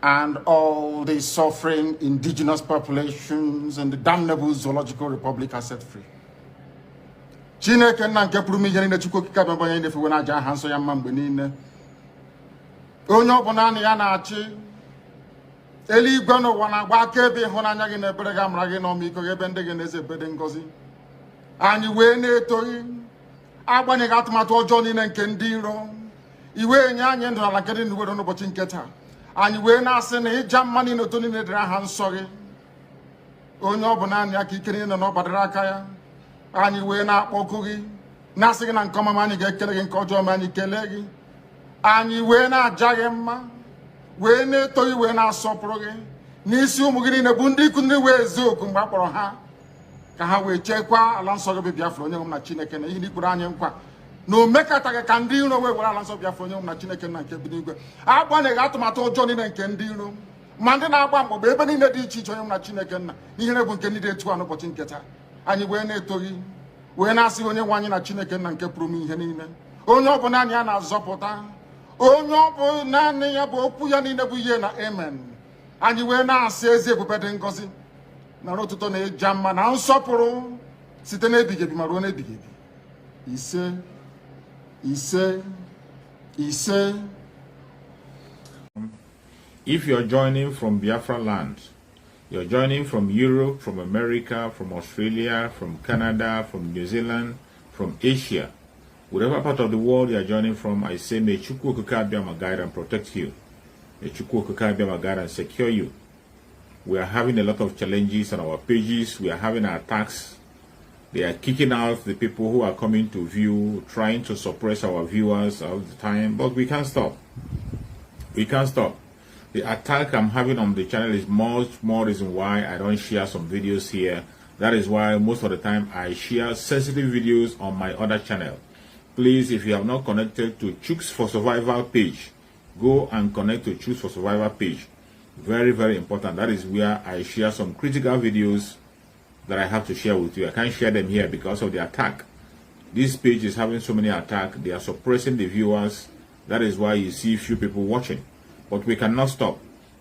and all the suffering indigenous populations in the damnable zoological republic are set free. Chineke nna nke pụrụ m ihe niile Chukwu okike abịa onye na-efe na aja aha nsọ ya mma mgbe niile. Onye ọbụla na ya na-achị eluigwe n'ụwa na-agba akaebe ịhụnanya gị na ebere gị amara gị n'ọmịiko gị ebe ndị gị na-eze ebede ngọzi. Anyị wee na-etoghị agbanyeghị atụmatụ ọjọọ niile nke ndị iro. Iwe nye anyị ndụ ala nke dị n'uwere n'ụbọchị nke taa. Anyị wee na-asị na ịja mma niile otu niile dịrị aha nsọ gị. Onye ọbụla anyị aka ike niile na ọ gbadara aka ya. Anyị wee na-akpọku gị na-asị gị na nke ọma anyị ga-ekele gị, nke ọjọọ ma anyị kelee gị. Anyị wee na-aja gị mma, wee na-eto gị, wee na-asọpụrụ gị n'isi ụmụ gị niile bụ ndị ikwu ndị wee ezi oku mgbe a kpọrọ ha ka ha wee chekwaa ala nsọ gị bụ Biafra onye nwe m na Chineke na ihe n'ikpere anyị nkwa na o mekataghị ka ndị iro wee were ala nsọ Biafra onye nwe m na Chineke na nke bi n'igwe. Agbanyeghị atụmatụ ọjọọ niile nke ndị iro ma ndị na-agba mgbagba ebe niile dị iche iche onye nwe m na Chineke nna n'ihere bụ nke ndị dị etu a n'ụbọchị nke taa. Anyị wee na-eto gị, wee na-asị onye nwe anyị na Chineke nna nke pụrụ m ihe niile, onye ọbụla anyị a na-azọpụta, onye ọbụ naanị ya bụ okwu ya niile bụ ihe na amen. Anyị wee na-asị ezi ebube dị ngọzi na ọtụtụ na ịja mma na nsọpụrụ site n'ebighị ebi ma ruo n'ebighị ebi. Ise ise ise. If you're joining from Biafra land, you're joining from Europe, from America, from Australia, from Canada, from New Zealand, from Asia, whatever part of the world you are joining from, I say may Chukwu Okike Abiama guide and protect you. May Chukwu Okike Abiama guide and secure you. We are having a lot of challenges on our pages. We are having attacks. They are kicking out the people who are coming to view, trying to suppress our viewers all the time, but we can't stop. We can't stop. The attack I'm having on the channel is much more reason why I don't share some videos here. That is why most of the time I share sensitive videos on my other channel. Please, if you have not connected to Chooks for Survival page, go and connect to Chooks for Survival page. Very, very important. That is where I share some critical videos that I have to share with you. I can't share them here because of the attack. This page is having so many attacks. They are suppressing the viewers. That is why you see few people watching. But we cannot stop.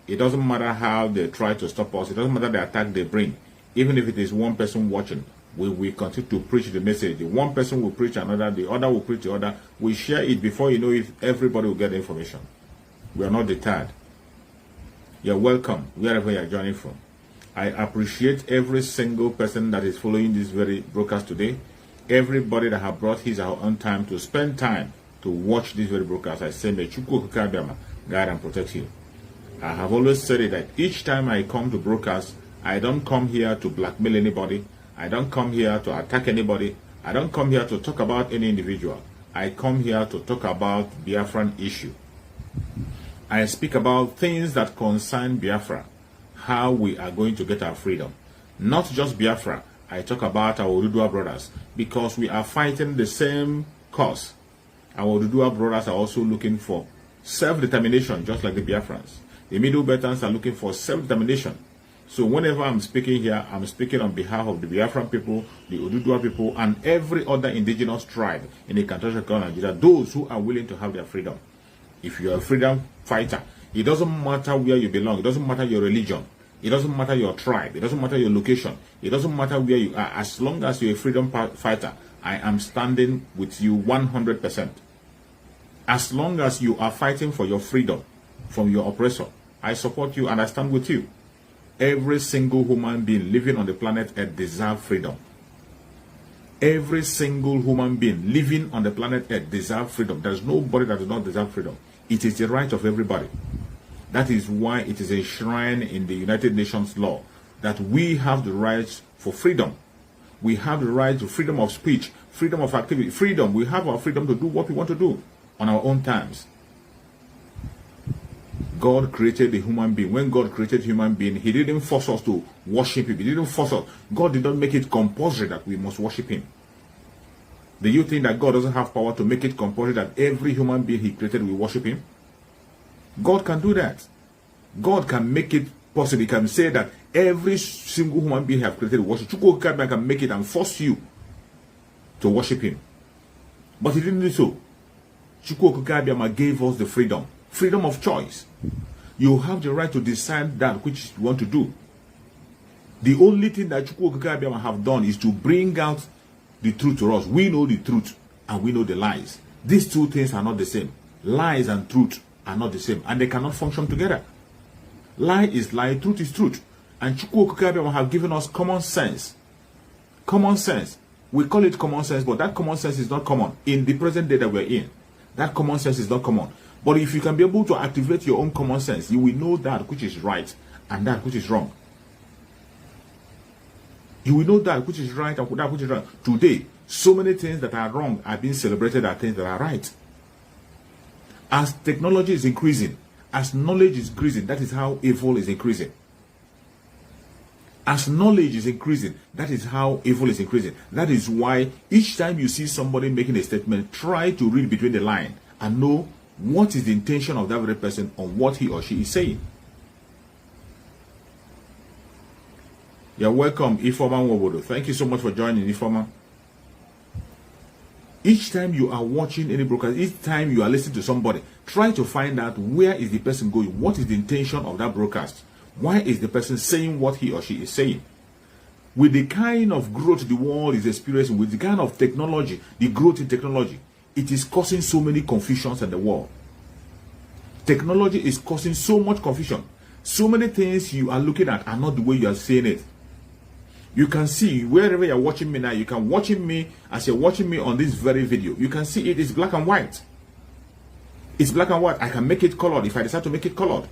It doesn't matter how they try to stop us. It doesn't matter the attack they bring. Even if it is one person watching, we will continue to preach the message. The one person will preach another, the other will preach the other. We share it before you know it, everybody will get the information. We are not deterred. You're welcome wherever you're joining from. I appreciate every single person that is following this very broadcast today. Everybody that have brought his or her own time to spend time to watch this very broadcast. I say, may Chukwu Okike Abiama guide and protect you. I have always said it that each time I come to broadcast, I don't come here to blackmail anybody. I don't come here to attack anybody. I don't come here to talk about any individual. I come here to talk about Biafran issue. I speak about things that concern Biafra, how we are going to get our freedom. Not just Biafra. I talk about our Ududua brothers because we are fighting the same cause. Our Ududua brothers are also looking for self-determination, just like the Biafrans. The Middle Beltans are looking for self-determination. So whenever I'm speaking here, I'm speaking on behalf of the Biafran people, the Ududua people, and every other indigenous tribe in the country of Nigeria, those who are willing to have their freedom. If you're a freedom fighter, it doesn't matter where you belong, it doesn't matter your religion, it doesn't matter your tribe, it doesn't matter your location, it doesn't matter where you are, as long as you're a freedom fighter, I am standing with you 100%. As long as you are fighting for your freedom from your oppressor, I support you and I stand with you. Every single human being living on the planet Earth deserves freedom. Every single human being living on the planet Earth deserves freedom. There is nobody that does not deserve freedom. It is the right of everybody. That is why it is enshrined in the United Nations law that we have the right for freedom. We have the right to freedom of speech, freedom of activity, freedom. We have our freedom to do what we want to do on our own terms. God created the human being. When God created human being, he didn't force us to worship him. He didn't force us. God did not make it compulsory that we must worship him. Do you think that God doesn't have power to make it compulsory that every human being he created will worship him? God can do that. God can make it possible. He can say that every single human being he has created will worship. Chukwu Okike Abiama can make it and force you to worship him. But he didn't do so. Chukwu Okike Abiama gave us the freedom. Freedom of choice. You have the right to decide that which you want to do. The only thing that Chukwu Okike Abịama have done is to bring out the truth to us. We know the truth and we know the lies. These two things are not the same. Lies and truth are not the same, and they cannot function together. Lie is lie, truth is truth. And Chukwu Okike Abịama have given us common sense. Common sense. We call it common sense, but that common sense is not common in the present day that we're in. That common sense is not common. But if you can be able to activate your own common sense, you will know that which is right and that which is wrong. You will know that which is right and that which is wrong. Today, so many things that are wrong are being celebrated as things that are right. As technology is increasing, as knowledge is increasing, that is how evil is increasing. As knowledge is increasing, that is how evil is increasing. That is why each time you see somebody making a statement, try to read between the lines and know what is the intention of that very person on what he or she is saying. You're welcome, Ifoma Nwobodo. Thank you so much for joining, Ifoma. Each time you are watching any broadcast, each time you are listening to somebody, try to find out where is the person going, what is the intention of that broadcast. Why is the person saying what he or she is saying? With the kind of growth the world is experiencing, with the kind of technology, the growth in technology, it is causing so many confusions in the world. Technology is causing so much confusion. So many things you are looking at are not the way you are saying it. You can see wherever you're watching me now, you can watch me as you're watching me on this very video. You can see it is black and white. It's black and white. I can make it colored if I decide to make it colored.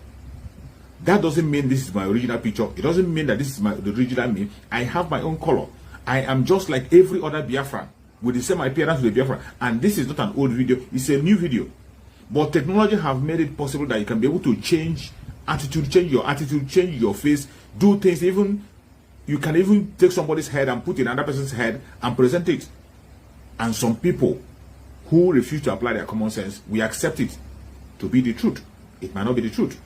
That doesn't mean this is my original picture. It doesn't mean that this is the original me. I have my own color. I am just like every other Biafran with the same appearance with the Biafran. And this is not an old video. It's a new video. But technology have made it possible that you can be able to change attitude, change your attitude, change your face, do things. Even you can even take somebody's head and put in another person's head and present it. And some people who refuse to apply their common sense, we accept it to be the truth. It might not be the truth.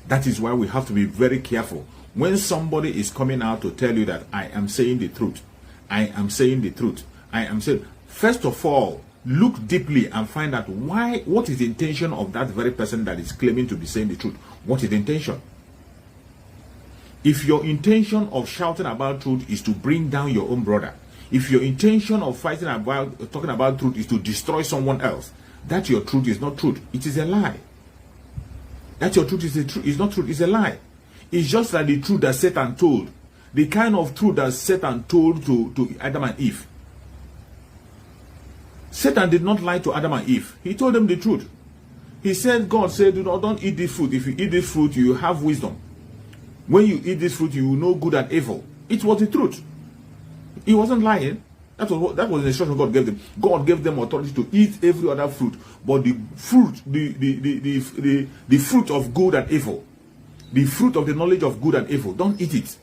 That is why we have to be very careful when somebody is coming out to tell you that I am saying the truth. I am saying the truth. I am saying, first of all, look deeply and find out what is the intention of that very person that is claiming to be saying the truth. What is the intention? If your intention of shouting about truth is to bring down your own brother, if your intention of talking about truth is to destroy someone else, that your truth is not truth. It is a lie. That your truth is not truth, it's a lie. It's just like the truth that Satan told. The kind of truth that Satan told to Adam and Eve. Satan did not lie to Adam and Eve. He told them the truth. He said, God said, don't eat this fruit. If you eat this fruit, you have wisdom. When you eat this fruit, you will know good and evil. It was the truth. He wasn't lying. That was the instruction God gave them. God gave them authority to eat every other fruit, but the fruit, the fruit of good and evil, the fruit of the knowledge of good and evil, don't eat it.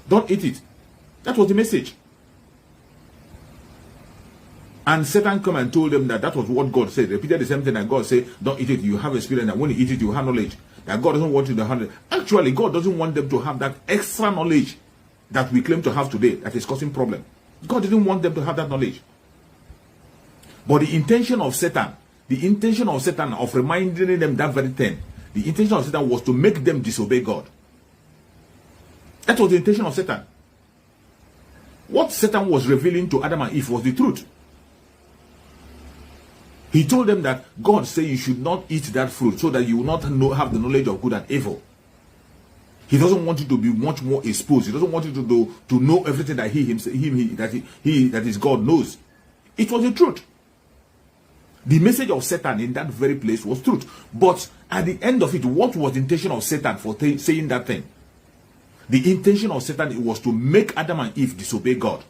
Don't eat it. That was the message. And Satan come and told them that was what God said. Repeated the same thing that God said, don't eat it, you have experience, and when you eat it, you have knowledge. That God doesn't want you to have it. Actually, God doesn't want them to have that extra knowledge that we claim to have today that is causing problem. God didn't want them to have that knowledge. But the intention of Satan of reminding them that very thing, the intention of Satan was to make them disobey God. That was the intention of Satan. What Satan was revealing to Adam and Eve was the truth. He told them that God said you should not eat that fruit so that you will not have the knowledge of good and evil. He doesn't want you to be much more exposed. He doesn't want you to know everything that that is God knows. It was the truth. The message of Satan in that very place was truth. But at the end of it, what was the intention of Satan for saying that thing? The intention of Satan was to make Adam and Eve disobey God.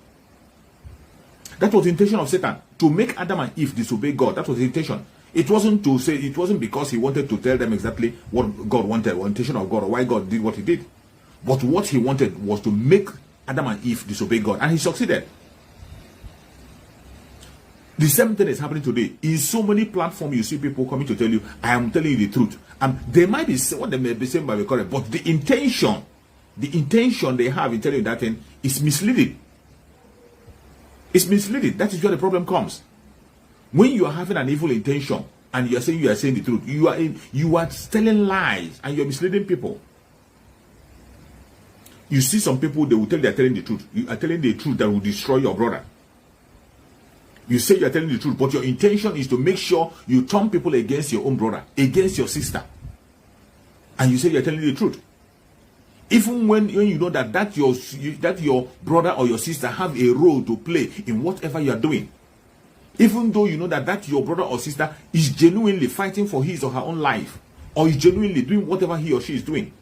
That was the intention of Satan, to make Adam and Eve disobey God. That was the intention. It wasn't because he wanted to tell them exactly what God wanted, or intention of God, or why God did what he did. But what he wanted was to make Adam and Eve disobey God, and he succeeded. The same thing is happening today. In so many platforms, you see people coming to tell you, I am telling you the truth. They might be what they may be saying by the correct, but the intention they have in telling you that thing is misleading. It's misleading. That is where the problem comes. When you are having an evil intention, and you are saying the truth. You are telling lies and you are misleading people. You see some people, they will tell they are telling the truth. You are telling the truth that will destroy your brother. You say you are telling the truth, but your intention is to make sure you turn people against your own brother, against your sister. And you say you are telling the truth. Even when you know that your brother or your sister have a role to play in whatever you are doing. Even though you know that your brother or sister is genuinely fighting for his or her own life, or is genuinely doing whatever he or she is doing.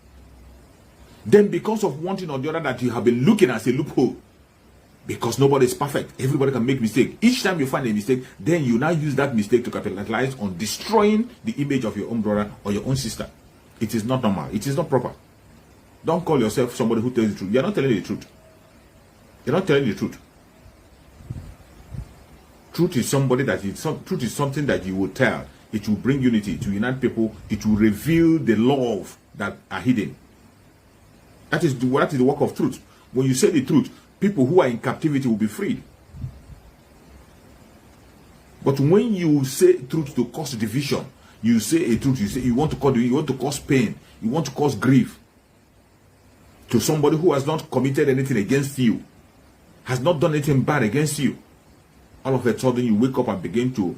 Then because of one thing or the other that you have been looking as a loophole, because nobody is perfect, everybody can make mistake. Each time you find a mistake, then you now use that mistake to capitalize on destroying the image of your own brother or your own sister. It is not normal. It is not proper. Don't call yourself somebody who tells the truth. You're not telling the truth. You're not telling the truth. Truth is truth is something that you will tell. It will bring unity, to unite people. It will reveal the love that are hidden. That is the work of truth. When you say the truth, people who are in captivity will be freed. But when you say truth to cause division, you say a truth, you want to cause pain, you want to cause grief to somebody who has not committed anything against you, has not done anything bad against you. All of a sudden you wake up and begin to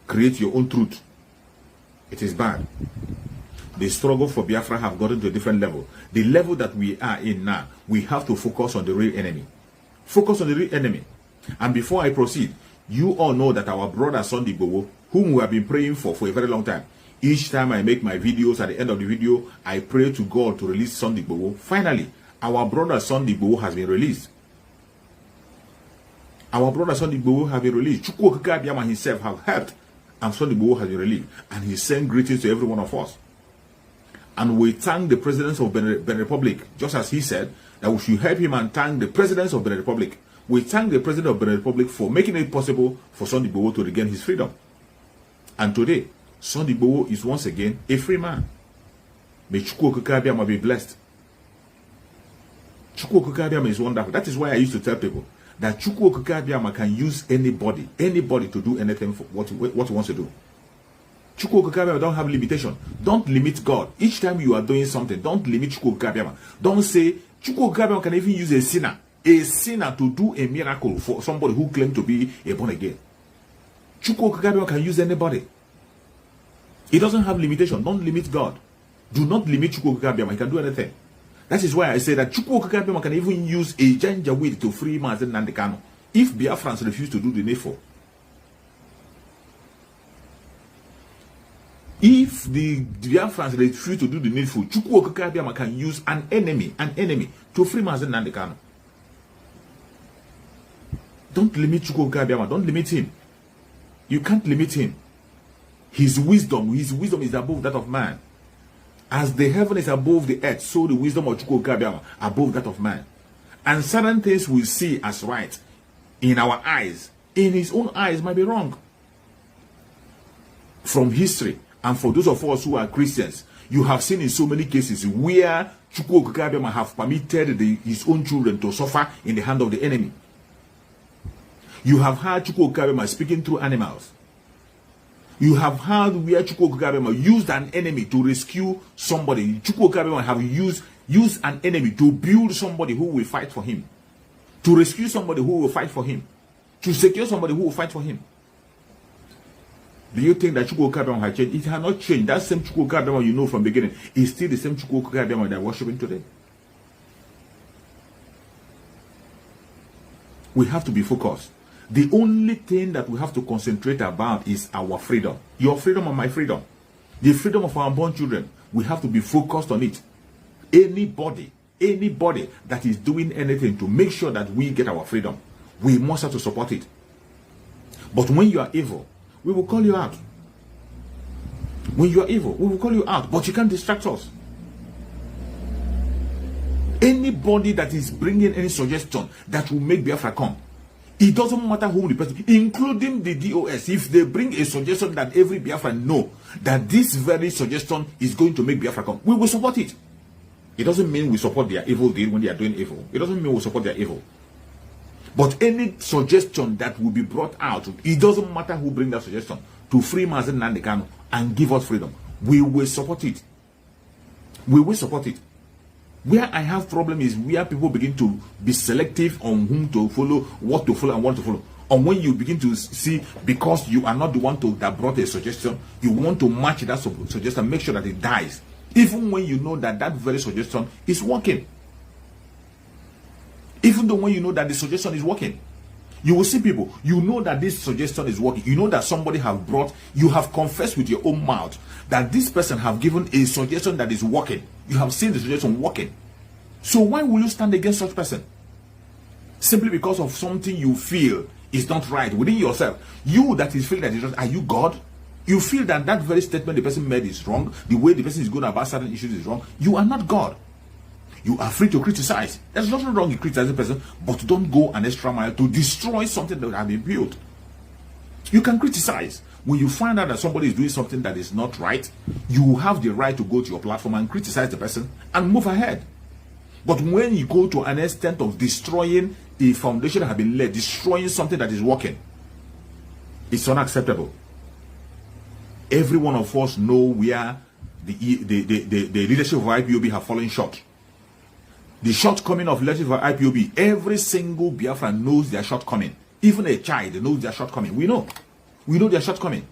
create your own truth. It is bad. The struggle for Biafra have gotten to a different level. The level that we are in now, we have to focus on the real enemy. Focus on the real enemy. And before I proceed, you all know that our brother Sunday Igboho, whom we have been praying for a very long time, each time I make my videos, at the end of the video, I pray to God to release Sunday Igboho. Finally, our brother Sunday Igboho has been released. Our brother Sunday Igboho has been released. Chukwu Okike Abiyama himself have helped, and Sunday Igboho has been released. And he sent greetings to every one of us. And we thank the presidents of Benin Republic, just as he said that we should help him and thank the presidents of Benin Republic. We thank the president of Benin Republic for making it possible for Sunday Igboho to regain his freedom. And today, Sunday Igboho is once again a free man. May Chukwu Okike Abiyama be blessed. Chukwu Okike Abiyama is wonderful. That is why I used to tell people that Chukwu Okike Abiyama can use anybody to do anything for what he wants to do. Chukwu Okike Abiyama don't have limitation. Don't limit God. Each time you are doing something, don't limit Chukwu Okike Abiyama. Don't say Chukwu Okike Abiyama can even use a sinner to do a miracle for somebody who claims to be a born again. Chukwu Okike Abiyama can use anybody. He doesn't have limitation. Don't limit God. Do not limit Chukwu Okike Abiyama. He can do anything. That is why I say that Chukwu Okike Abiyama can even use a janjaweed to free Mazi Nnamdi Kanu if Biafrans refuse to do the needful. If the Biafrans refuse to do the needful, Chukwu Okike Abiyama can use an enemy to free Mazi Nnamdi Kanu. Don't limit Chukwu Okike Abiyama. Don't limit him. You can't limit him. His wisdom is above that of man. As the heaven is above the earth, so the wisdom of Chukwu Okike Abiyama above that of man. And certain things we see as right in our eyes, in his own eyes, might be wrong. From history, and for those of us who are Christians, you have seen in so many cases where Chukwu Okike Abiyama have permitted his own children to suffer in the hand of the enemy. You have heard Chukwu Okike Abiyama speaking through animals. You have heard where Chukwu Okike Abiyama used an enemy to rescue somebody. Chukwu Okike Abiyama have used an enemy to build somebody who will fight for him. To rescue somebody who will fight for him. To secure somebody who will fight for him. Do you think that Chukwu Okike Abiyama has changed? It has not changed. That same Chukwu Okike Abiyama you know from the beginning is still the same Chukwu Okike Abiyama that are worshiping today. We have to be focused. The only thing that we have to concentrate about is our freedom. Your freedom and my freedom. The freedom of our unborn children. We have to be focused on it. Anybody that is doing anything to make sure that we get our freedom, we must have to support it. But when you are evil, we will call you out. When you are evil, we will call you out. But you can't distract us. Anybody that is bringing any suggestion that will make Biafra come, it doesn't matter who the person, including the DOS, if they bring a suggestion that every Biafra know that this very suggestion is going to make Biafra come, we will support it. It doesn't mean we support their evil deed when they are doing evil. It doesn't mean we support their evil. But any suggestion that will be brought out, it doesn't matter who brings that suggestion, to free Mazi Nnamdi Kanu and give us freedom, we will support it. We will support it. Where I have problem is where people begin to be selective on whom to follow, what to follow, and what to follow. And when you begin to see, because you are not the one that brought a suggestion, you want to match that suggestion, make sure that it dies, even when you know that that very suggestion is working. Even though when you know that the suggestion is working, you will see people, you know that this suggestion is working. You know that somebody have brought, you have confessed with your own mouth that this person have given a suggestion that is working. You have seen the suggestion working. So why will you stand against such person? Simply because of something you feel is not right within yourself. You that is feeling that is right, are you God? You feel that that very statement the person made is wrong, the way the person is going about certain issues is wrong. You are not God. You are free to criticize. There's nothing wrong in criticizing a person, but don't go an extra mile to destroy something that has been built. You can criticize. When you find out that somebody is doing something that is not right, you have the right to go to your platform and criticize the person and move ahead. But when you go to an extent of destroying a foundation that has been laid, destroying something that is working, it's unacceptable. Every one of us know where the leadership of IPOB have fallen short. The shortcoming of leadership of IPOB, every single Biafran knows their shortcoming. Even a child knows their shortcoming. We know their shortcoming.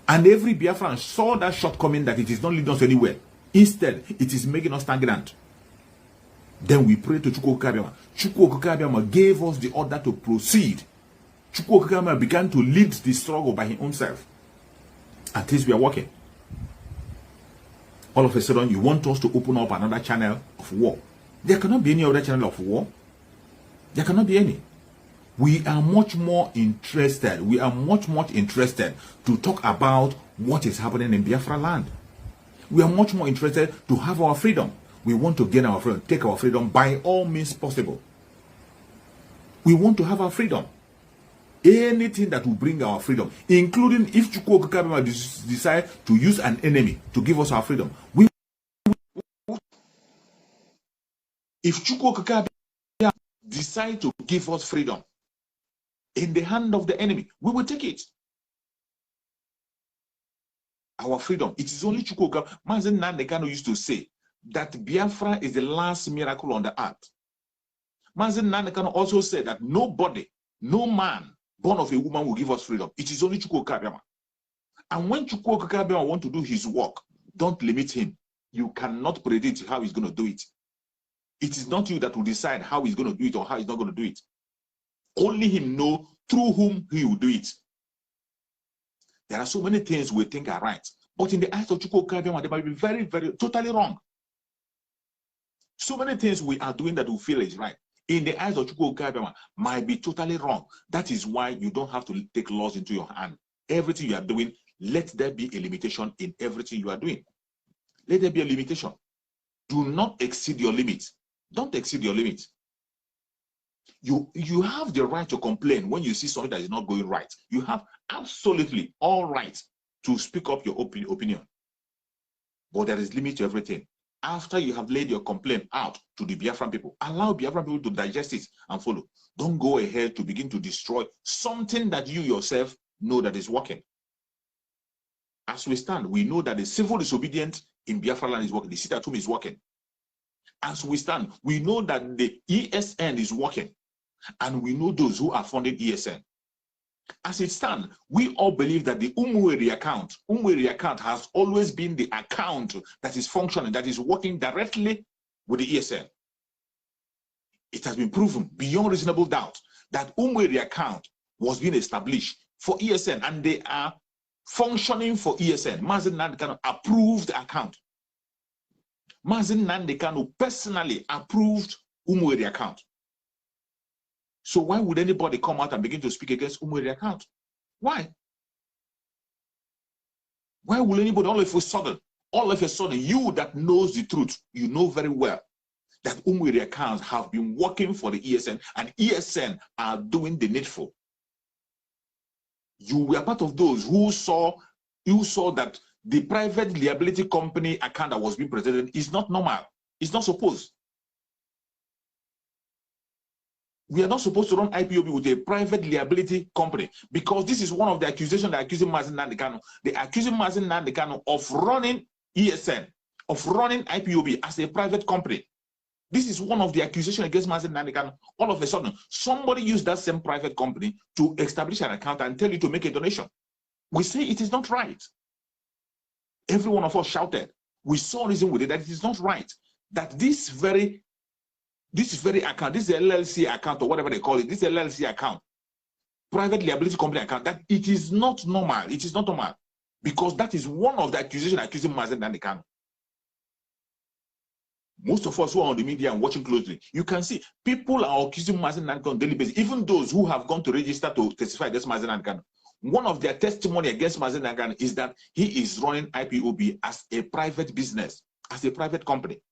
And every Biafran saw that shortcoming, that it is not leading us anywhere. Instead, it is making us stagnant. Then we pray to Chukwu Okike. Chukwu Okike gave us the order to proceed. Chukwu Okike began to lead the struggle by his own self. And things were working. All of a sudden, you want us to open up another channel of war. There cannot be any other channel of war. There cannot be any. We are much more interested. We are much interested to talk about what is happening in Biafra land. We are much more interested to have our freedom. We want to gain our freedom, take our freedom by all means possible. We want to have our freedom. Anything that will bring our freedom, including if Chukwu Okike decide to use an enemy to give us our freedom. If Chukwu Okike decide to give us freedom in the hand of the enemy, we will take it. Our freedom. It is only Chukwu Okike. Mazi Nnamdi Kanu used to say that Biafra is the last miracle on the earth. Mazi Nnamdi Kanu also said that nobody, no man born of a woman will give us freedom. It is only Chukwu Okike. And when Chukwu Okike want to do his work, don't limit him. You cannot predict how he's going to do it. It is not you that will decide how he's going to do it or how he's not going to do it. Only him know through whom he will do it. There are so many things we think are right, but in the eyes of Chukwu Okike, they might be very, very, totally wrong. So many things we are doing that we feel is right, in the eyes of Chukwu Okike, might be totally wrong. That is why you don't have to take laws into your hand. Everything you are doing, let there be a limitation in everything you are doing. Let there be a limitation. Do not exceed your limits. Don't exceed your limits. You have the right to complain when you see something that is not going right. You have absolutely all right to speak up your opinion. But there is limit to everything. After you have laid your complaint out to the Biafran people, allow Biafran people to digest it and follow. Don't go ahead to begin to destroy something that you yourself know that is working. As we stand, we know that the civil disobedience in Biafra land is working. The sit at home is working. As we stand, we know that the ESN is working. And we know those who are funding ESN. As it stands, we all believe that the Umueri account has always been the account that is functioning, that is working directly with the ESN. It has been proven beyond reasonable doubt that Umueri account was being established for ESN, and they are functioning for ESN. Mazi Nnamdi Kanu approved the account. Mazi Nnamdi Kanu personally approved Umueri account. So why would anybody come out and begin to speak against Umueri account? Why? Why will anybody all of a sudden, you that knows the truth, you know very well that Umueri accounts have been working for the ESN, and ESN are doing the needful. You were part of those who saw that the private liability company account that was being presented is not normal. It's not supposed. We are not supposed to run IPOB with a private liability company, because this is one of the accusations they're accusing Mazi Nnamdi Kanu. They're accusing Mazi Nnamdi Kanu of running ESN, of running IPOB as a private company. This is one of the accusations against Mazi Nnamdi Kanu. All of a sudden, somebody used that same private company to establish an account and tell you to make a donation. We say it is not right. Every one of us shouted. We saw reason with it that it is not right. That this very account, this LLC account or whatever they call it, this LLC account, private liability company account, that it is not normal. It is not normal, because that is one of the accusations accusing Mazi Nnamdi Kanu. Most of us who are on the media and watching closely, you can see people are accusing Mazi Nnamdi Kanu on a daily basis. Even those who have gone to register to testify against Mazi Nnamdi Kanu, one of their testimony against Mazi Nnamdi Kanu is that he is running IPOB as a private business, as a private company.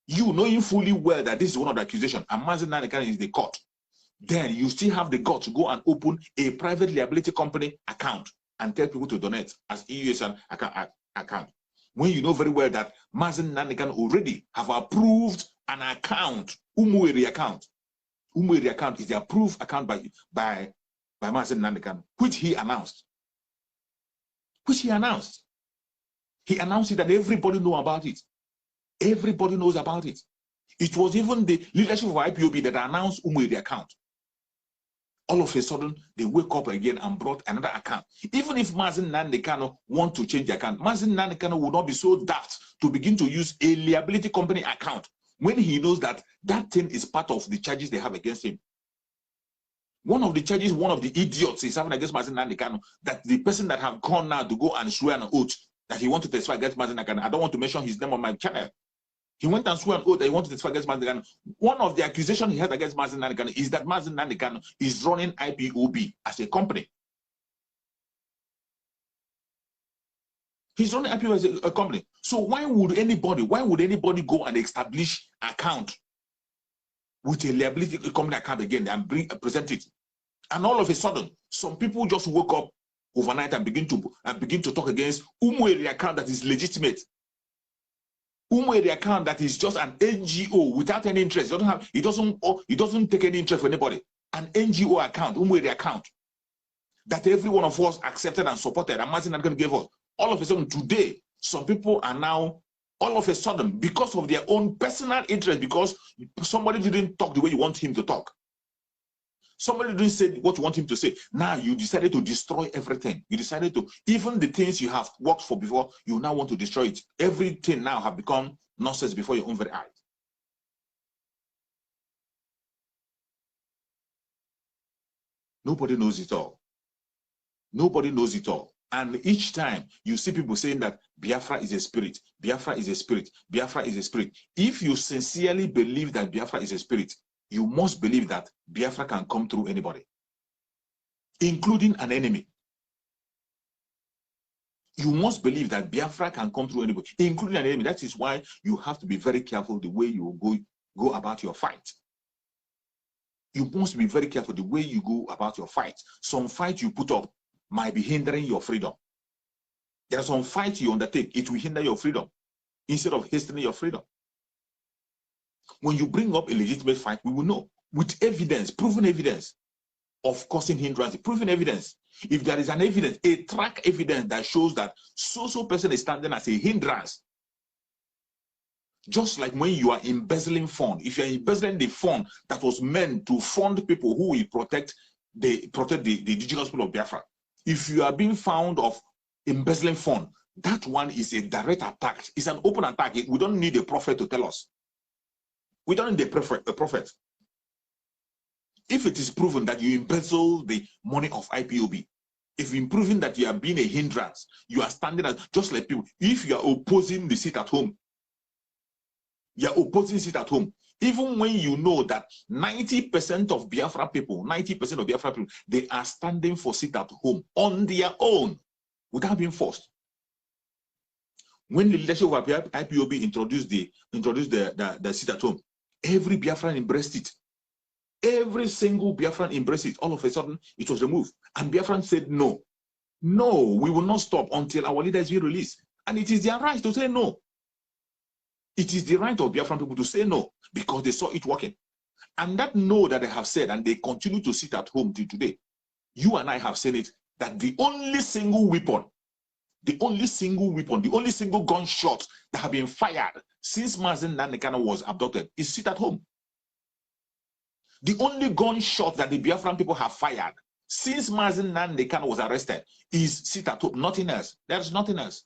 You knowing fully well that this is one of the accusations, and Mazi Nnamdi Kanu is the court, then you still have the guts to go and open a private liability company account and tell people to donate as EUSN account. When you know very well that Mazi Nnamdi Kanu already have approved an account, Umueri account. Umueri account is the approved account by Mazi Nnamdi Kanu, which he announced. He announced it and everybody know about it. Everybody knows about it. It was even the leadership of IPOB that announced Umueri account. All of a sudden, they wake up again and brought another account. Even if Mazi Nnamdi Kanu want to change the account, Mazi Nnamdi Kanu would not be so daft to begin to use a liability company account when he knows that that thing is part of the charges they have against him. One of the charges, one of the idiots is having against Mazi Nnamdi Kanu, that the person that have gone now to go and swear an oath that he wants to testify against Mazi Nnamdi Kanu, I don't want to mention his name on my channel. He went and swore an oath that he wanted to testify against Mazi Nnamdi Kanu. One of the accusations he had against Mazi Nnamdi Kanu is that Mazi Nnamdi Kanu is running IPOB as a company. He's running IPOB as a company. So why would anybody go and establish account with a liability company account again and present it? And all of a sudden, some people just woke up overnight and begin to talk against Umueri account that is legitimate. Umueri account that is just an NGO without any interest. It doesn't take any interest for anybody. An NGO account, Umueri account, that every one of us accepted and supported, and Mazi Nnamdi Kanu gave us. All of a sudden today, some people are now, all of a sudden, because of their own personal interest, because somebody didn't talk the way you want him to talk, somebody didn't say what you want him to say, now you decided to destroy everything. You decided to, even the things you have worked for before, you now want to destroy it. Everything now have become nonsense before your own very eyes. Nobody knows it all. Nobody knows it all. And each time you see people saying that Biafra is a spirit, Biafra is a spirit, Biafra is a spirit. If you sincerely believe that Biafra is a spirit, you must believe that Biafra can come through anybody, including an enemy. You must believe that Biafra can come through anybody, including an enemy. That is why you have to be very careful the way you go about your fight. You must be very careful the way you go about your fight. Some fight you put up might be hindering your freedom. There are some fights you undertake, it will hinder your freedom instead of hastening your freedom. When you bring up a legitimate fight, we will know with evidence, proven evidence of causing hindrance, proven evidence. If there is an evidence, a track evidence that shows that so person is standing as a hindrance, just like when you are embezzling fund, if you are embezzling the fund that was meant to fund people who will protect the indigenous people of Biafra, if you are being found of embezzling fund, that one is a direct attack. It's an open attack. We don't need a prophet to tell us. We don't need a prophet. If it is proven that you embezzle the money of IPOB, if it's proven that you are being a hindrance, you are standing as just like people. If you are opposing the seat at home, you are opposing seat at home. Even when you know that 90% of Biafra people, they are standing for seat at home on their own without being forced. When the leadership of IPOB introduced the seat at home, every Biafran embraced it. Every single Biafran embraced it. All of a sudden, it was removed. And Biafran said, no, we will not stop until our leader is being released. And it is their right to say no. It is the right of Biafran people to say no, because they saw it working. And that no that they have said, and they continue to sit at home till today, you and I have seen it, that the only single weapon, the only single gunshot that have been fired since Mazi Nnamdi Kanu was abducted is sit at home. The only gunshot that the Biafran people have fired since Mazi Nnamdi Kanu was arrested is sit at home. Nothing else. There's nothing else.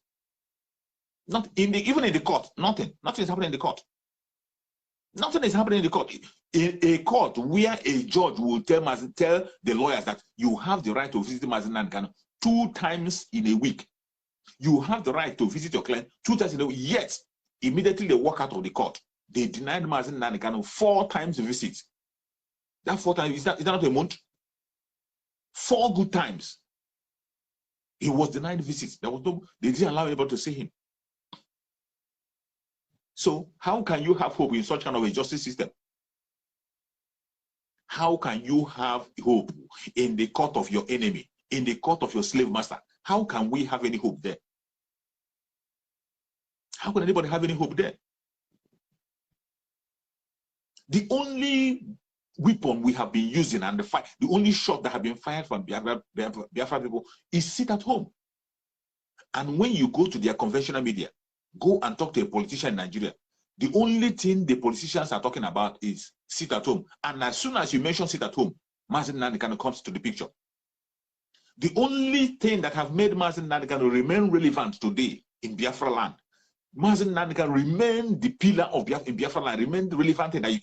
Not in the, even in the court, nothing. Nothing is happening in the court. Nothing is happening in the court. In a court where a judge will tell the lawyers that you have the right to visit Mazi Nnamdi Kanu 2 times in a week. You have the right to visit your client 2 times in a week. Yet, immediately they walk out of the court. They denied Mazi Nnamdi Kanu 4 times visits. That 4 times, is that not a month? 4 good times. He was denied visits. There was no, they didn't allow anybody to see him. So how can you have hope in such kind of a justice system? How can you have hope in the court of your enemy, in the court of your slave master? How can we have any hope there? How can anybody have any hope there? The only weapon we have been using and the only shot that have been fired from Biafra people is sit at home. And when you go to their conventional media, go and talk to a politician in Nigeria, the only thing the politicians are talking about is sit at home. And as soon as you mention sit at home, Mazi Nnamdi Kanu comes to the picture. The only thing that have made Mazi Nnamdi Kanu remain relevant today in Biafra land, Mazi Nnamdi Kanu remain the pillar of Biafra land, remain relevant thing that you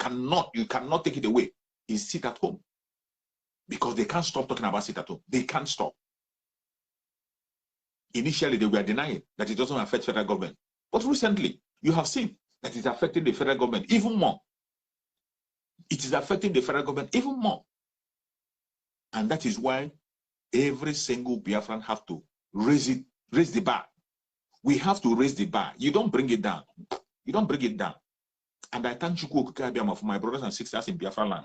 cannot take it away, is sit at home. Because they can't stop talking about sit at home. They can't stop. Initially, they were denying that it doesn't affect federal government. But recently, you have seen that it's affecting the federal government even more. It is affecting the federal government even more. And that is why every single Biafran have to raise the bar. We have to raise the bar. You don't bring it down. You don't bring it down. And I thank Chukwu Okike Abiama for my brothers and sisters in Biafra land.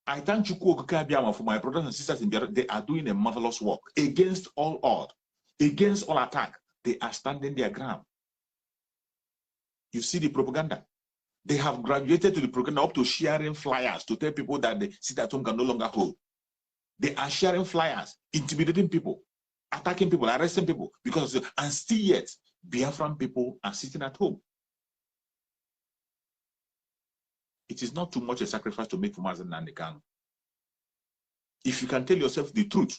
I thank Chukwu Okike Abiama for my brothers and sisters in Biafra. They are doing a marvelous work against all odds, against all attack. They are standing their ground. You see the propaganda. They have graduated to the propaganda up to sharing flyers to tell people that the sit at home can no longer hold. They are sharing flyers, intimidating people, attacking people, arresting people, because and still yet Biafran people are sitting at home. It is not too much a sacrifice to make for Mazi Nnamdi Kanu. If you can tell yourself the truth,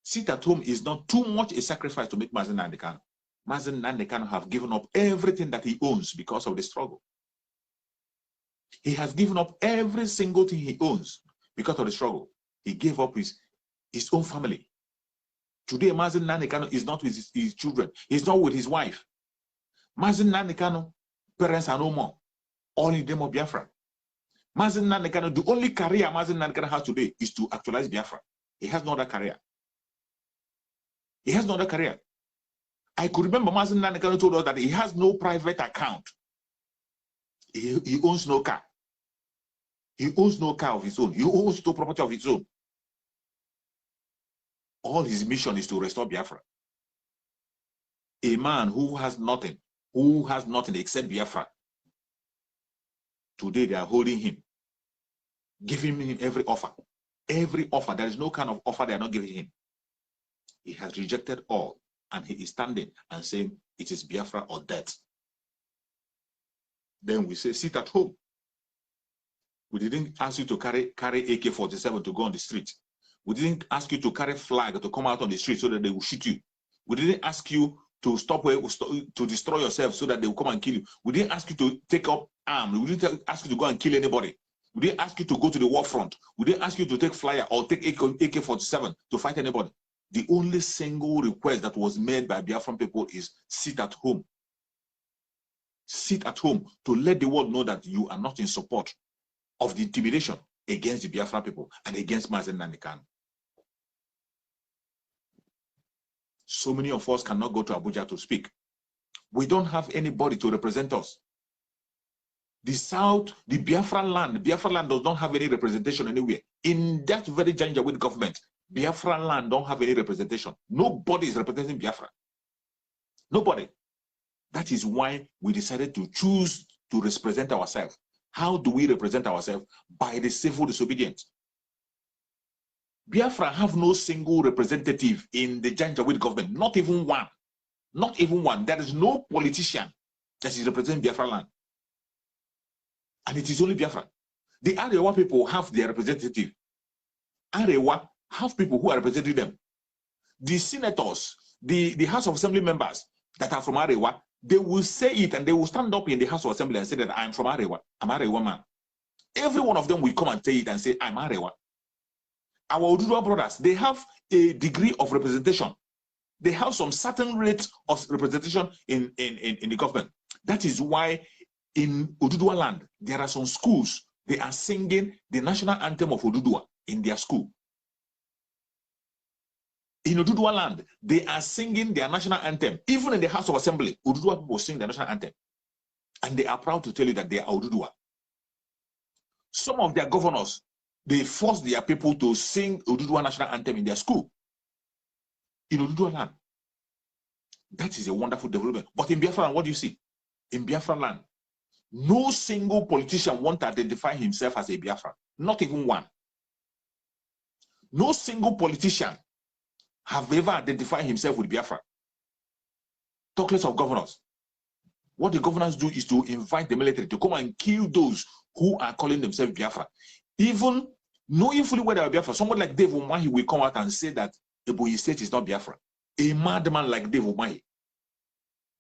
sit at home is not too much a sacrifice to make Mazi Nnamdi Kanu. Mazi Nnamdi Kanu have given up everything that he owns because of the struggle. He has given up every single thing he owns because of the struggle. He gave up his own family. Today, Mazi Nnamdi Kanu is not with his children. He's not with his wife. Mazi Nnamdi Kanu, parents are no more. All in them of Biafra. Mazi Nnamdi Kanu, the only career Mazi Nnamdi Kanu has today is to actualize Biafra. He has no other career. He has no other career. I could remember Mazi Nnamdi Kanu told us that he has no private account. He owns no car. He owns no car of his own. He owns no property of his own. All his mission is to restore Biafra. A man who has nothing except Biafra. Today they are holding him, giving him every offer. Every offer. There is no kind of offer they are not giving him. He has rejected all, and he is standing and saying, it is Biafra or death. Then we say, sit at home. We didn't ask you to carry AK-47 to go on the street. We didn't ask you to carry flag to come out on the street so that they will shoot you. We didn't ask you to to destroy yourself so that they will come and kill you. We didn't ask you to take up arms. We didn't ask you to go and kill anybody. We didn't ask you to go to the war front. We didn't ask you to take flyer or take AK-47 to fight anybody. The only single request that was made by Biafran people is sit at home. Sit at home to let the world know that you are not in support of the intimidation against the Biafran people and against Mazi Nnamdi Kanu. So many of us cannot go to Abuja to speak. We don't have anybody to represent us. The South, the Biafra land does not have any representation anywhere. In that very Janjaweed government, Biafra land don't have any representation. Nobody is representing Biafra. Nobody. That is why we decided to choose to represent ourselves. How do we represent ourselves? By the civil disobedience. Biafra have no single representative in the Janjaweed government, not even one. Not even one. There is no politician that is representing Biafra land. And it is only Biafra. The Arewa people have their representative. Arewa have people who are representing them. The senators, the House of Assembly members that are from Arewa, they will say it and they will stand up in the House of Assembly and say that I'm from Arewa. I'm Arewa man. Every one of them will come and say it and say, I'm Arewa. Our Oduduwa brothers, they have a degree of representation. They have some certain rate of representation in the government. That is why in Oduduwa land, there are some schools, they are singing the national anthem of Oduduwa in their school. In Oduduwa land, they are singing their national anthem. Even in the House of Assembly, Oduduwa people sing their national anthem. And they are proud to tell you that they are Oduduwa. Some of their governors, they force their people to sing Oduduwa national anthem in their school. In Oduduwa land. That is a wonderful development. But in Biafra land, what do you see? In Biafra land, no single politician wants to identify himself as a Biafra. Not even one. No single politician have ever identified himself with Biafra. Talk less of governors. What the governors do is to invite the military to come and kill those who are calling themselves Biafra. Even knowing fully where they are Biafra, someone like Dave Umahi will come out and say that Ebonyi State is not Biafra. A madman like Dave Umahi.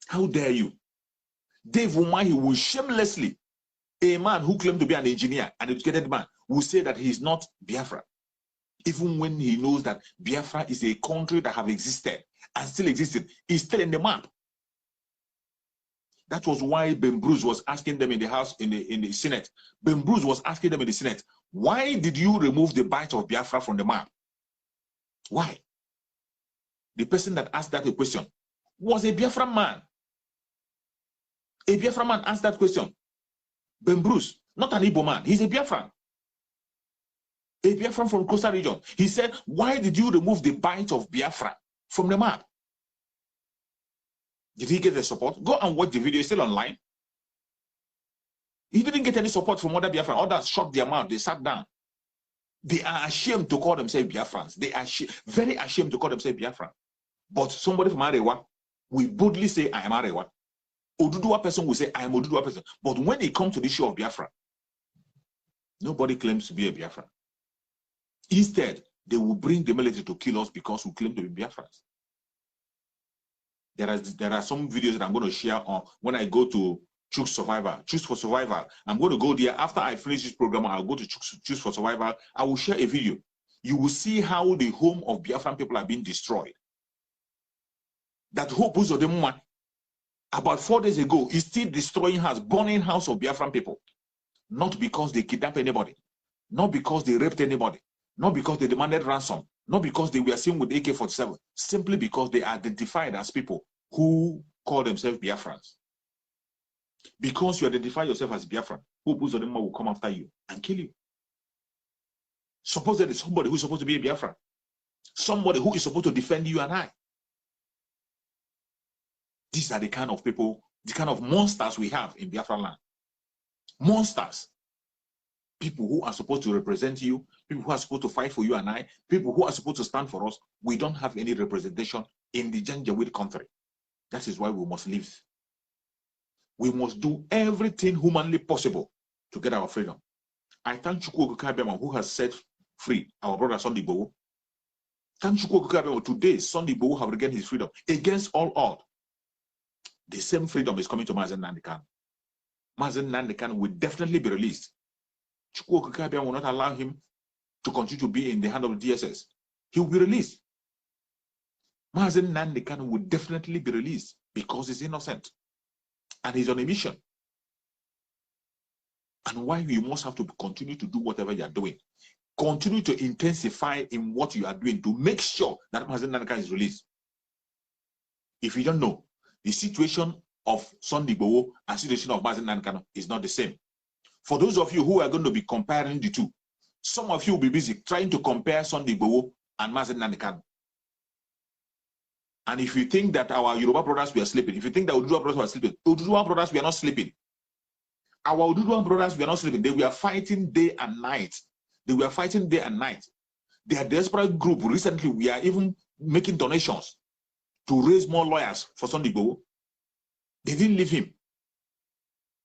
How dare you? Dave Umahi will shamelessly, a man who claimed to be an engineer, an educated man, will say that he is not Biafra. Even when he knows that Biafra is a country that have existed and still existed, is still in the map. That was why Ben Bruce was asking them in the House, in the Senate. Ben Bruce was asking them in the Senate, why did you remove the bite of Biafra from the map? Why? The person that asked that question was a Biafra man. A Biafra man asked that question. Ben Bruce, not an Igbo man. He's a Biafran. A Biafran from coastal region. He said, why did you remove the bite of Biafra from the map? Did he get the support? Go and watch the video. It's still online. He didn't get any support from other Biafran. Others shut their mouth. They sat down. They are ashamed to call themselves Biafrans. They are very ashamed to call themselves Biafran. But somebody from Arewa will boldly say, I am Arewa. Oduduwa person will say, I am Oduduwa person. But when it comes to the issue of Biafra, nobody claims to be a Biafran. Instead, they will bring the military to kill us because we claim to be Biafrans. There are some videos that I'm going to share on when I go to Choose Survival, Choose for Survival. I'm going to go there. After I finish this program, I'll go to Choose for Survival. I will share a video. You will see how the home of Biafran people are being destroyed. That Hope Uzodimma, about 4 days ago, is still destroying house, burning house of Biafran people. Not because they kidnapped anybody. Not because they raped anybody. Not because they demanded ransom. Not because they were seen with AK-47. Simply because they are identified as people who call themselves Biafrans. Because you identify yourself as Biafran, Hope Uzodimma will come after you and kill you. Suppose there is somebody who is supposed to be a Biafran. Somebody who is supposed to defend you and I. These are the kind of people, the kind of monsters we have in Biafra land. Monsters. People who are supposed to represent you, people who are supposed to fight for you and I, people who are supposed to stand for us. We don't have any representation in the Janjaweed country. That is why we must live. We must do everything humanly possible to get our freedom. I thank Chukwu Okukabiyama who has set free our brother Sunday Igboho. Thank Chukwu Okukabiyama today, Sunday Igboho have regained his freedom against all odds. The same freedom is coming to Mazi Nnamdi Kanu. Mazi Nnamdi Kanu will definitely be released. Chukwu Okukabiyama will not allow him to continue to be in the hand of the DSS. He will be released. Mazi Nnamdi Kanu will definitely be released because he's innocent. And he's on a mission. And why you must have to continue to do whatever you are doing. Continue to intensify in what you are doing to make sure that Mazi Nnamdi Kanu is released. If you don't know, the situation of Sunday Igboho and situation of Mazi Nnamdi Kanu is not the same. For those of you who are going to be comparing the two, some of you will be busy trying to compare Sunday Igboho and Mazi Nnamdi Kanu. And if you think that our Yoruba brothers were sleeping, if you think that Oduduwa brothers were sleeping, Oduduwa brothers were not sleeping. Our Oduduwa brothers were not sleeping. They were fighting day and night. They were fighting day and night. Their desperate group recently, we are even making donations to raise more lawyers for Sunday Igboho. They didn't leave him.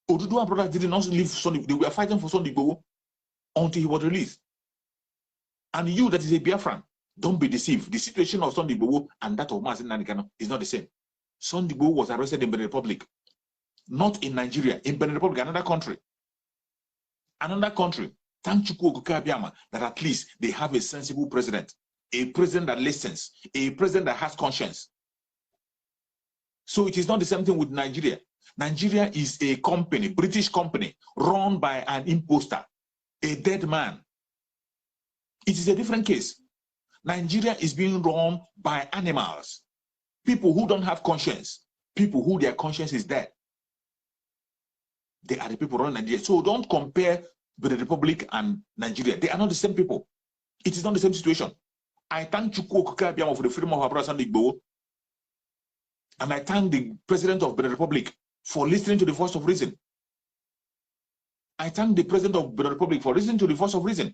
Oduduwa brothers did not leave Sunday. They were fighting for Sunday Igboho until he was released. And you that is a Biafran, don't be deceived. The situation of Sunday Igboho and that of Mazi Nnamdi Kanu is not the same. Sunday Igboho was arrested in Benin Republic, not in Nigeria, in Benin Republic, another country. Another country. Thank Chukwu Abiyama that at least they have a sensible president, a president that listens, a president that has conscience. So it is not the same thing with Nigeria. Nigeria is a company, British company, run by an imposter, a dead man. It is a different case. Nigeria is being run by animals, people who don't have conscience, people who their conscience is dead. They are the people running Nigeria. So don't compare the Republic and Nigeria. They are not the same people. It is not the same situation. I thank Chukwu Abiyama for the freedom of our brother Sunday Igboho. And I thank the President of the Republic for listening to the voice of reason. I thank the President of the Republic for listening to the voice of reason.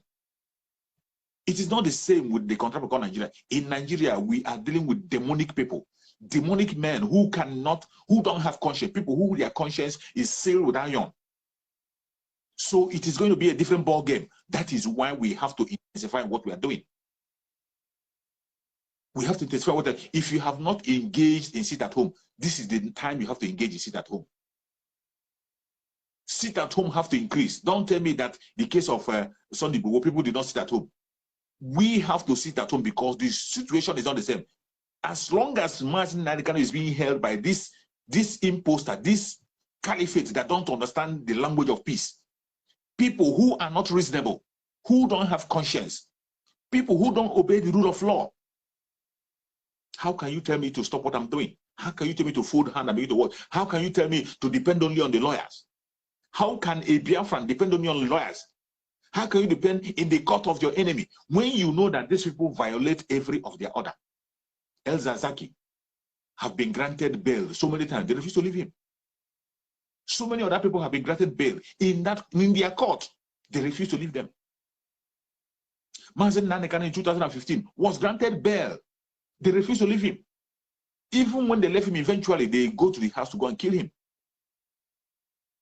It is not the same with the country called Nigeria. In Nigeria, we are dealing with demonic people, demonic men who don't have conscience, people who their conscience is sealed with iron. So it is going to be a different ball game. That is why we have to intensify what we are doing. We have to intensify what. If you have not engaged in sit at home, this is the time you have to engage in sit at home. Sit at home have to increase. Don't tell me that the case of Sunday Igboho, people did not sit at home. We have to sit at home because the situation is not the same. As long as Mazi Nnamdi Kanu is being held by this imposter, this caliphate that don't understand the language of peace, people who are not reasonable, who don't have conscience, people who don't obey the rule of law, how can you tell me to stop what I'm doing? How can you tell me to fold hand and make it to work? How can you tell me to depend only on the lawyers? How can a Biafran depend only on the lawyers? How can you depend in the court of your enemy when you know that these people violate every of their order? El Zazaki have been granted bail so many times, they refuse to leave him. So many other people have been granted bail in their court, they refuse to leave them. Mazi Nnamdi Kanu in 2015 was granted bail, they refuse to leave him. Even when they left him, eventually they go to the house to go and kill him.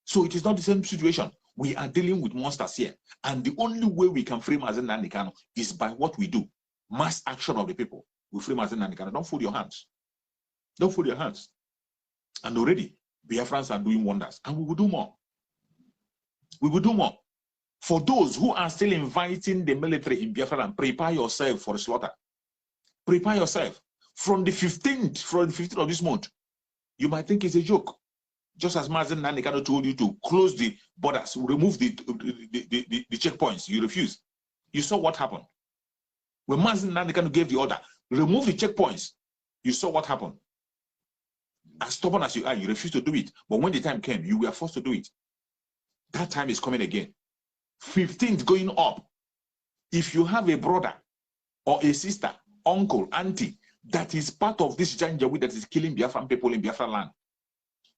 So it is not the same situation. We are dealing with monsters here. And the only way we can free Mazi Nnamdi Kanu is by what we do. Mass action of the people. We free Mazi Nnamdi Kanu. Don't fold your hands. Don't fold your hands. And already, Biafrans are doing wonders. And we will do more. We will do more. For those who are still inviting the military in Biafra, and prepare yourself for the slaughter. Prepare yourself. From the 15th of this month, you might think it's a joke. Just as Mazi Nnamdi Kanu told you to close the borders, remove the checkpoints, you refuse. You saw what happened. When Mazi Nnamdi Kanu gave the order, remove the checkpoints, you saw what happened. As stubborn as you are, you refuse to do it. But when the time came, you were forced to do it. That time is coming again. 15th going up. If you have a brother or a sister, uncle, auntie, that is part of this Janjaweed that is killing Biafran people in Biafra land,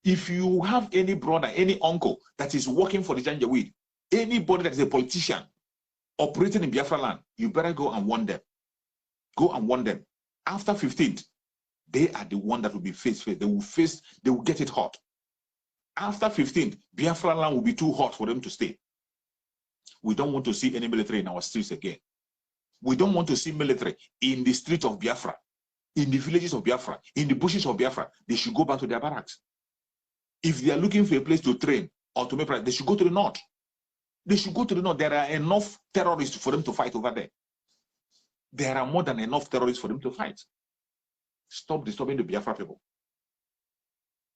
if you have any brother, any uncle that is working for the Janjaweed, anybody that is a politician operating in Biafra land, you better go and warn them. Go and warn them. After 15th, they are the one that will be faced. They will get it hot. After 15th, Biafra land will be too hot for them to stay. We don't want to see any military in our streets again. We don't want to see military in the streets of Biafra, in the villages of Biafra, in the bushes of Biafra. They should go back to their barracks. If they are looking for a place to train or to make practice, they should go to the north. They should go to the north. There are enough terrorists for them to fight over there. There are more than enough terrorists for them to fight. Stop disturbing the Biafra people.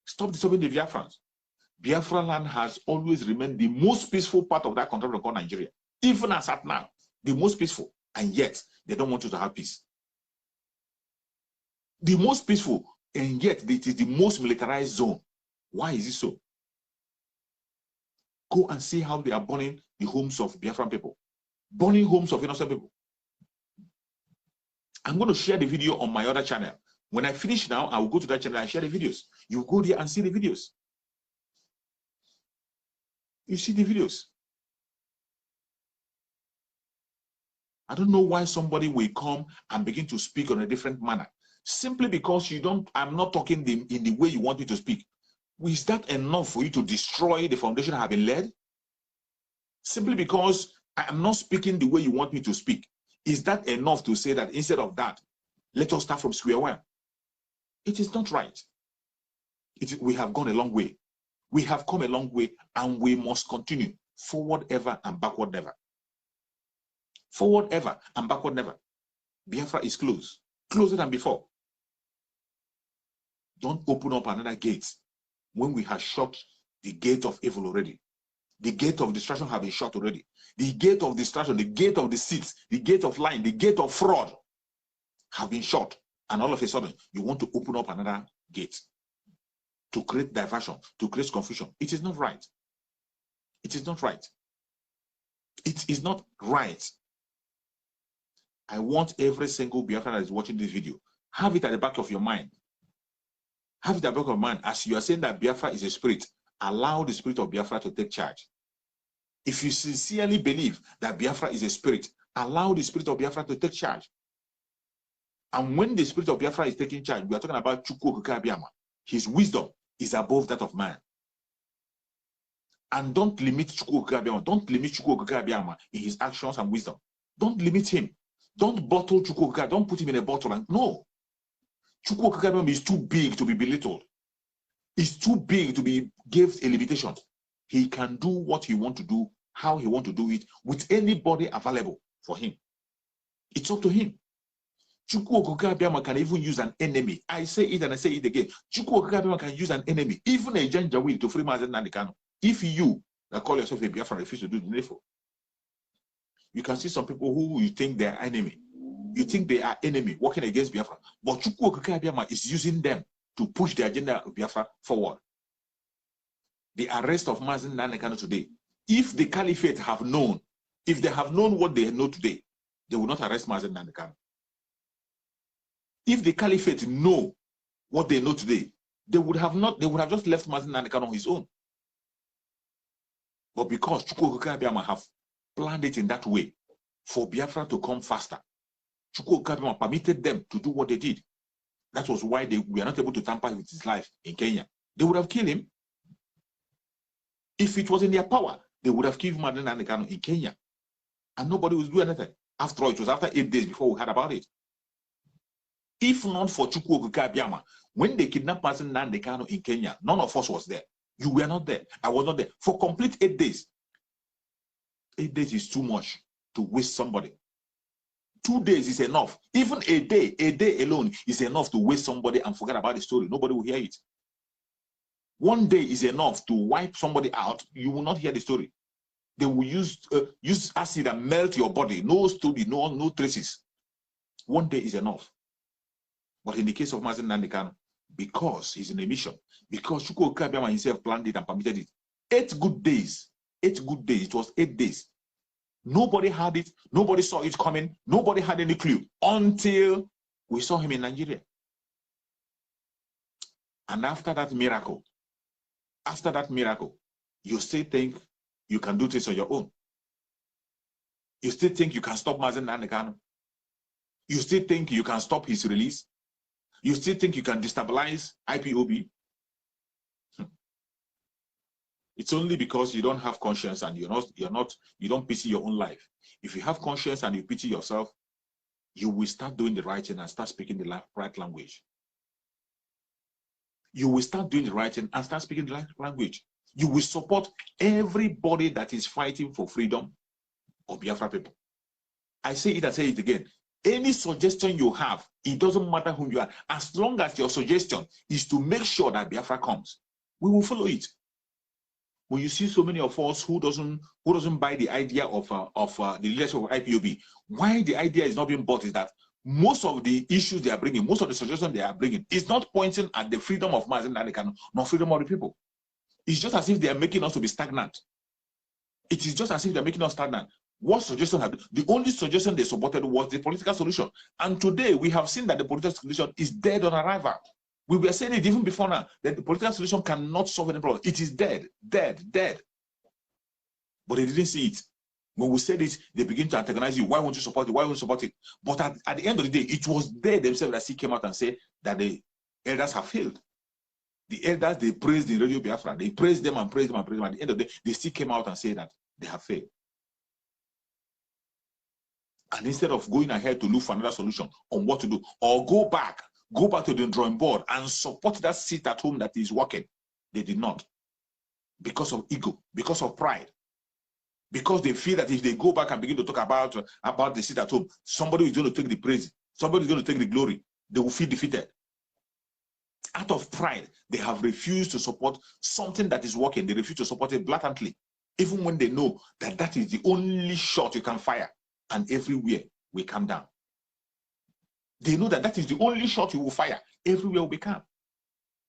Stop disturbing the Biafrans. Biafra land has always remained the most peaceful part of that country called Nigeria. Even as at now, the most peaceful. And yet, they don't want you to have peace. The most peaceful, and yet it is the most militarized zone. Why is it so? Go and see how they are burning the homes of Biafran people, burning homes of innocent people. I'm going to share the video on my other channel. When I finish now, I will go to that channel and share the videos. You go there and see the videos. You see the videos. I don't know why somebody will come and begin to speak on a different manner. Simply because you don't, I'm not talking in the way you want me to speak. Is that enough for you to destroy the foundation I have been led? Simply because I am not speaking the way you want me to speak. Is that enough to say that instead of that, let us start from square one? It is not right. We have gone a long way. We have come a long way, and we must continue forward ever and backward never. Forward ever and backward never. Biafra is closed, closer than before. Don't open up another gate when we have shut the gate of evil already. The gate of destruction have been shut already. The gate of destruction, the gate of deceit, the gate of lying, the gate of fraud have been shut. And all of a sudden, you want to open up another gate to create diversion, to create confusion. It is not right. It is not right. It is not right. I want every single Biafran that is watching this video, have it at the back of your mind. Have it at the back of your mind. As you are saying that Biafra is a spirit, allow the spirit of Biafra to take charge. If you sincerely believe that Biafra is a spirit, allow the spirit of Biafra to take charge. And when the spirit of Biafra is taking charge, we are talking about Chukwu Okike Abiyama. His wisdom is above that of man. And don't limit Chukwu Okike Abiyama. Don't limit Chukwu Okike Abiyama in his actions and wisdom. Don't limit him. Don't bottle Chukwu Okike. Don't put him in a bottle. And no. Chukwu Okike Abiyama is too big to be belittled. It's too big to be given a limitation. He can do what he wants to do, how he wants to do it, with anybody available for him. It's up to him. Chukwu Okike Abiyama can even use an enemy. I say it and I say it again. Chukwu Okike Abiyama can use an enemy, even a Janjaweed, to free Mazi Nnamdi Kanu. If you that call yourself a Biafra refuse to do the needful, you can see some people who you think they are enemy. You think they are enemy working against Biafra, but Chukwu Okike Abiyama is using them to push the agenda of Biafra forward. The arrest of Mazi Nnamdi Kanu today, if the caliphate have known, if they have known what they know today, they will not arrest Mazi Nnamdi Kanu. If the caliphate know what they know today, they would have just left Mazi Nnamdi Kanu on his own. But because Chukwu Okike Abiyama have planned it in that way for Biafra to come faster, Chukwu Okike Abiyama permitted them to do what they did. That was why they were not able to tamper with his life in Kenya. They would have killed him. If it was in their power, they would have killed Mazi Nnamdi Kanu in Kenya. And nobody would do anything. After all, it was after 8 days before we heard about it. If not for Chukwu Okike Abiyama, when they kidnapped Mazi Nnamdi Kanu in Kenya, none of us was there. You were not there. I was not there. For complete 8 days. 8 days is too much to waste somebody. 2 days is enough. Even a day alone is enough to waste somebody and forget about the story. Nobody will hear it. 1 day is enough to wipe somebody out. You will not hear the story. They will use acid and melt your body. No story, no traces. 1 day is enough. But in the case of Mazi Nnamdi Kanu, because he's in a mission, because Chukwu Okike Abiyama himself planned it and permitted it, 8 good days. 8 good days. It was 8 days. Nobody had it. Nobody saw it coming. Nobody had any clue until we saw him in Nigeria. And after that miracle, you still think you can do this on your own. You still think you can stop Mazi Nnamdi Kanu. You still think you can stop his release. You still think you can destabilize IPOB. It's only because you don't have conscience and you don't pity your own life. If you have conscience and you pity yourself, you will start doing the right thing and start speaking the right language. You will start doing the right thing and start speaking the right language. You will support everybody that is fighting for freedom of Biafra people. I say it and say it again. Any suggestion you have, it doesn't matter who you are, as long as your suggestion is to make sure that Biafra comes, we will follow it. When you see so many of us who doesn't buy the idea of the leadership of IPOB, why the idea is not being bought is that most of the issues they are bringing, most of the suggestions they are bringing, is not pointing at the freedom of Mazi Nnamdi Kanu, nor freedom of the people. It's just as if they are making us to be stagnant. It is just as if they're making us stagnant. What suggestion have the only suggestion they supported was the political solution. And today we have seen that the political solution is dead on arrival. We were saying it even before now that the political solution cannot solve any problem. It is dead, dead, dead. but they didn't see it. When we said it, they begin to antagonize you. Why won't you support it? Why won't you support it? But at the end of the day, it was they themselves that came out and said that the elders have failed. The elders, they praised the Radio Biafra. They praised them and praised them and praised them. At the end of the day, they still came out and said that they have failed. And instead of going ahead to look for another solution on what to do, or go back to the drawing board and support that seat at home that is working, they did not. Because of ego, because of pride. Because they feel that if they go back and begin to talk about the seat at home, somebody is going to take the praise, somebody is going to take the glory, they will feel defeated. Out of pride, they have refused to support something that is working. They refuse to support it blatantly, even when they know that that is the only shot you can fire, and everywhere we come down. They know that that is the only shot you will fire, everywhere will be calm.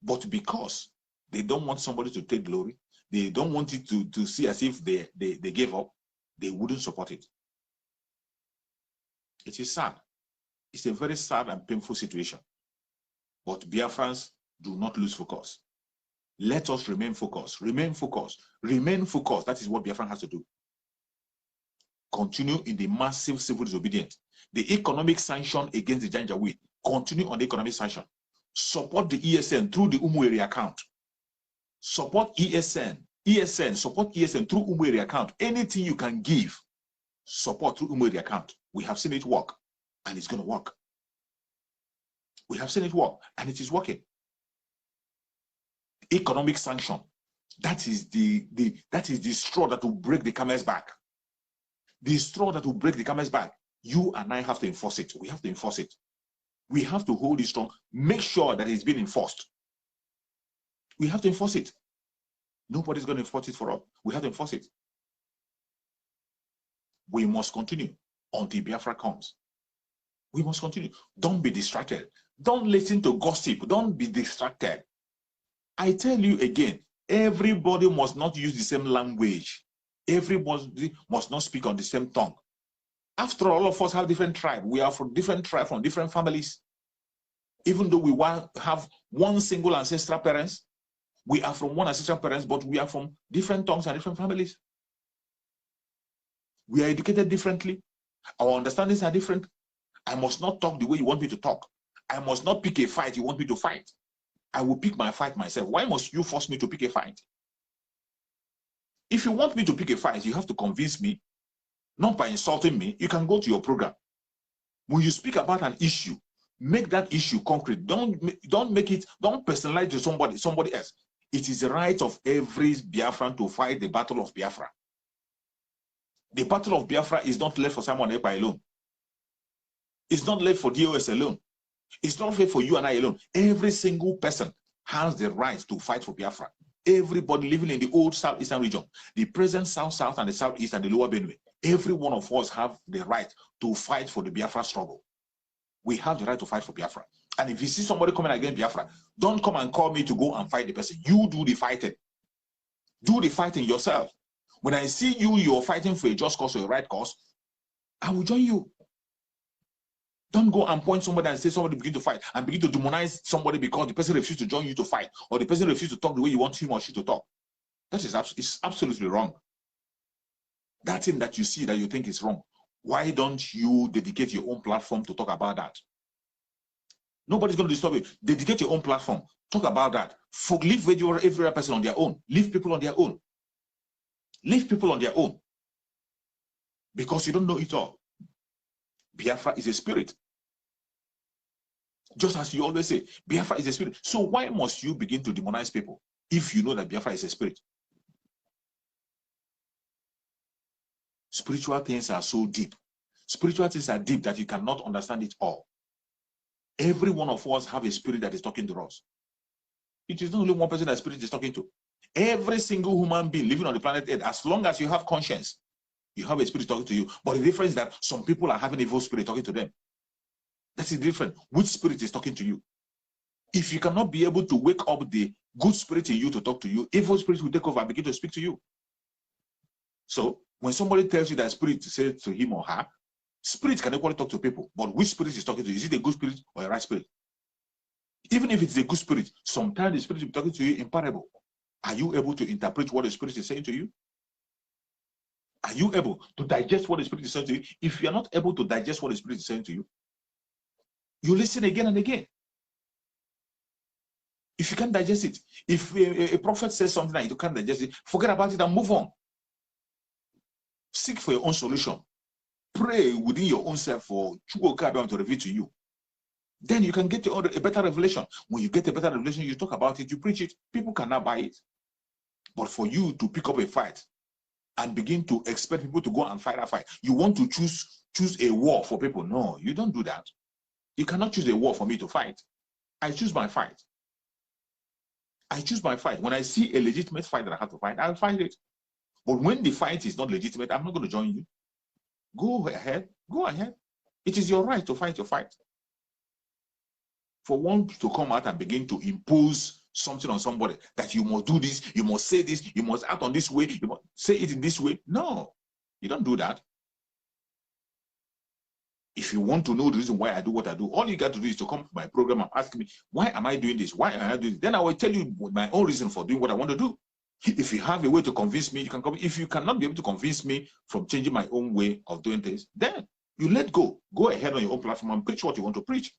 But because they don't want somebody to take glory, they don't want it to see as if they gave up, they wouldn't support it. It is sad. It's a very sad and painful situation. But Biafrans, do not lose focus. Let us remain focused. Remain focused. Remain focused. That is what Biafran has to do. Continue in the massive civil disobedience. The economic sanction against the Janjaweed. Continue on the economic sanction. Support the ESN through the Umueri account. Support ESN. Support ESN through Umueri account. Anything you can give, support through Umueri account. We have seen it work, and it's going to work. We have seen it work, and it is working. Economic sanction. That is the straw that will break the camel's back. The straw that will break the camel's back. You and I have to enforce it. We have to enforce it. We have to hold it strong. Make sure that it's being enforced. We have to enforce it. Nobody's going to enforce it for us. We have to enforce it. We must continue until Biafra comes. We must continue. Don't be distracted. Don't listen to gossip. Don't be distracted. I tell you again, everybody must not use the same language. Everybody must not speak on the same tongue. After all of us have different tribes. We are from different tribes, from different families. Even though we have one single ancestral parents, we are from one ancestral parents, but we are from different tongues and different families. We are educated differently. Our understandings are different. I must not talk the way you want me to talk. I must not pick a fight you want me to fight. I will pick my fight myself. Why must you force me to pick a fight? If you want me to pick a fight, you have to convince me, not by insulting me. You can go to your program. When you speak about an issue, make that issue concrete. Don't personalize to somebody else. It is the right of every Biafran to fight the battle of Biafra. The battle of Biafra is not left for Simon Ekpa alone. It's not left for DOS alone. It's not left for you and I alone. Every single person has the right to fight for Biafra. Everybody living in the old southeastern region, the present south and the southeast and the lower Benue, every one of us have the right to fight for the Biafra struggle. We have the right to fight for Biafra. And if you see somebody coming against Biafra, don't come and call me to go and fight the person. You do the fighting. Do the fighting yourself. When I see you're fighting for a just cause or a right cause, I will join you. Don't go and point somebody and say somebody begin to fight and begin to demonize somebody because the person refused to join you to fight, or the person refused to talk the way you want him or she to talk. That is absolutely wrong. That thing that you see that you think is wrong, why don't you dedicate your own platform to talk about that? Nobody's going to disturb you. Dedicate your own platform. Talk about that. Leave every person on their own. Leave people on their own. Leave people on their own. Because you don't know it all. Biafra is a spirit. Just as you always say, Biafra is a spirit. So why must you begin to demonize people if you know that Biafra is a spirit? Spiritual things are so deep. Spiritual things are deep that you cannot understand it all. Every one of us have a spirit that is talking to us. It is not only one person that spirit is talking to. Every single human being living on the planet Earth, as long as you have conscience, you have a spirit talking to you. But the difference is that some people are having evil spirit talking to them. That's the difference. Which spirit is talking to you? If you cannot be able to wake up the good spirit in you to talk to you, evil spirit will take over and begin to speak to you. So when somebody tells you that spirit to say to him or her, spirit can equally talk to people. But which spirit is talking to you? Is it a good spirit or a right spirit? Even if it's a good spirit, sometimes the spirit will be talking to you in parable. Are you able to interpret what the spirit is saying to you? Are you able to digest what the Spirit is saying to you? If you are not able to digest what the Spirit is saying to you, you listen again and again. If you can't digest it, if a prophet says something and you can't digest it, forget about it and move on. Seek for your own solution. Pray within your own self for Chukwuka to reveal to you. Then you can get a better revelation. When you get a better revelation, you talk about it, you preach it. People cannot buy it. But for you to pick up a fight and begin to expect people to go and fight a fight, you want to choose a war for people. No, you don't do that. You cannot choose a war for me to fight. I choose my fight. I choose my fight. When I see a legitimate fight that I have to fight, I'll fight it. But when the fight is not legitimate, I'm not going to join you. Go ahead. Go ahead. It is your right to fight your fight. For one to come out and begin to impose something on somebody that you must do this, you must say this, you must act on this way, you must say it in this way. No, you don't do that. If you want to know the reason why I do what I do, all you got to do is to come to my program and ask me, why am I doing this? Why am I doing this? Then I will tell you my own reason for doing what I want to do. If you have a way to convince me, you can come. If you cannot be able to convince me from changing my own way of doing things, then you let go. Go ahead on your own platform and preach what you want to preach.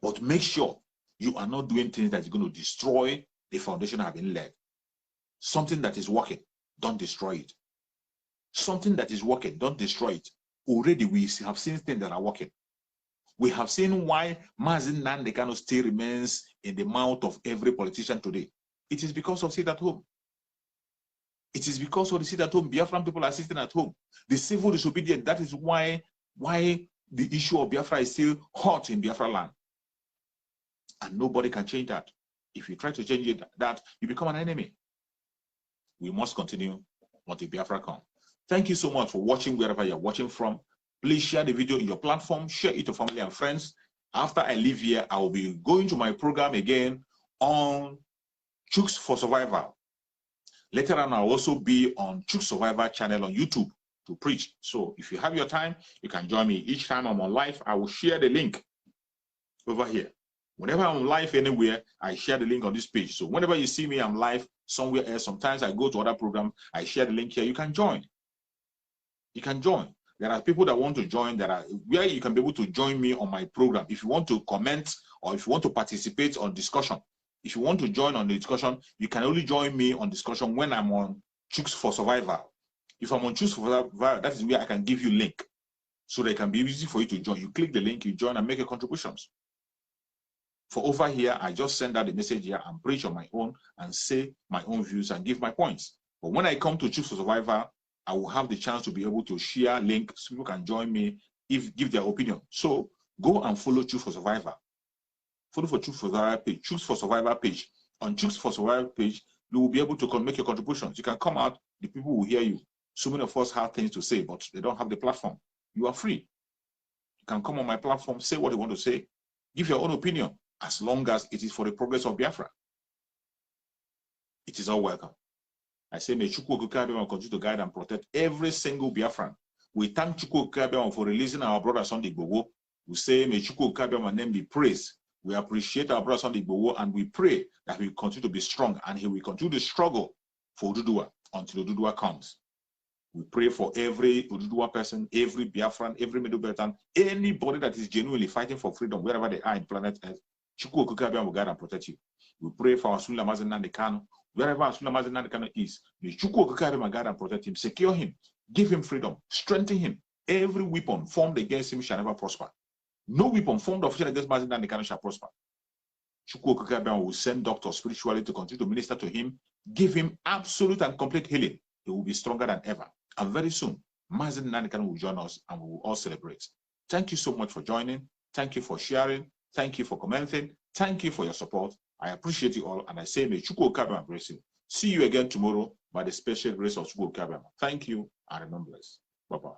But make sure you are not doing things that is going to destroy the foundation I have been led. Something that is working, don't destroy it. Something that is working, don't destroy it. Already we have seen things that are working. We have seen why Mazi Nnamdi Kanu still remains in the mouth of every politician today. It is because of sit at home. It is because of the sit at home. Biafran people are sitting at home. The civil disobedience, that is why the issue of Biafra is still hot in Biafra land. And nobody can change that. If you try to change it, that you become an enemy. We must continue until Biafra comes. Thank you so much for watching wherever you're watching from. Please share the video in your platform, share it to family and friends. After I leave here, I will be going to my program again on Chooks for Survival. Later on, I'll also be on Chooks Survivor channel on YouTube to preach. So if you have your time, you can join me. Each time I'm on live, I will share the link over here. Whenever I'm live anywhere, I share the link on this page. So whenever you see me, I'm live somewhere else. Sometimes I go to other programs, I share the link here. You can join. You can join. There are people that want to join, where you can be able to join me on my program. If you want to comment or if you want to participate on discussion, if you want to join on the discussion, you can only join me on discussion when I'm on Chooks for Survival. If I'm on Chooks for Survival, that is where I can give you link so that it can be easy for you to join. You click the link, you join and make your contributions. For over here, I just send out the message here and preach on my own and say my own views and give my points. But when I come to Chooks for Survival, I will have the chance to be able to share links so people can join me, give their opinion. So go and follow Chooks for Survivor. Follow for Chooks for Survivor page, Chooks for Survivor page. On Chooks for Survivor page, you will be able to make your contributions. You can come out, the people will hear you. So many of us have things to say, but they don't have the platform. You are free. You can come on my platform, say what you want to say, give your own opinion, as long as it is for the progress of Biafra. It is all welcome. I say, may Chukwu Okike continue to guide and protect every single Biafran. We thank Chukwu Okike for releasing our brother Sunday Igboho. We say, may Chukwu Okike name be praised. We appreciate our brother Sunday Igboho and we pray that he will continue to be strong and he will continue to struggle for Oduduwa until Oduduwa comes. We pray for every Oduduwa person, every Biafran, every Middle Beltan, anybody that is genuinely fighting for freedom wherever they are in planet Earth. Chukwu Okike will guide and protect you. We pray for our Mazi Nnamdi Kanu. Wherever Mazi Nnamdi Kanu is, may Chukwu Okike guide and protect him, secure him, give him freedom, strengthen him. Every weapon formed against him shall never prosper. No weapon formed against Mazi Nnamdi Kanu shall prosper. Chukwu Okike will send doctors spiritually to continue to minister to him, give him absolute and complete healing. He will be stronger than ever. And very soon, Mazi Nnamdi Kanu will join us and we will all celebrate. Thank you so much for joining. Thank you for sharing. Thank you for commenting. Thank you for your support. I appreciate you all, and I say may Chukwu Okike bless you. See you again tomorrow by the special grace of Chukwu Okike. Thank you and remember this. Bye-bye.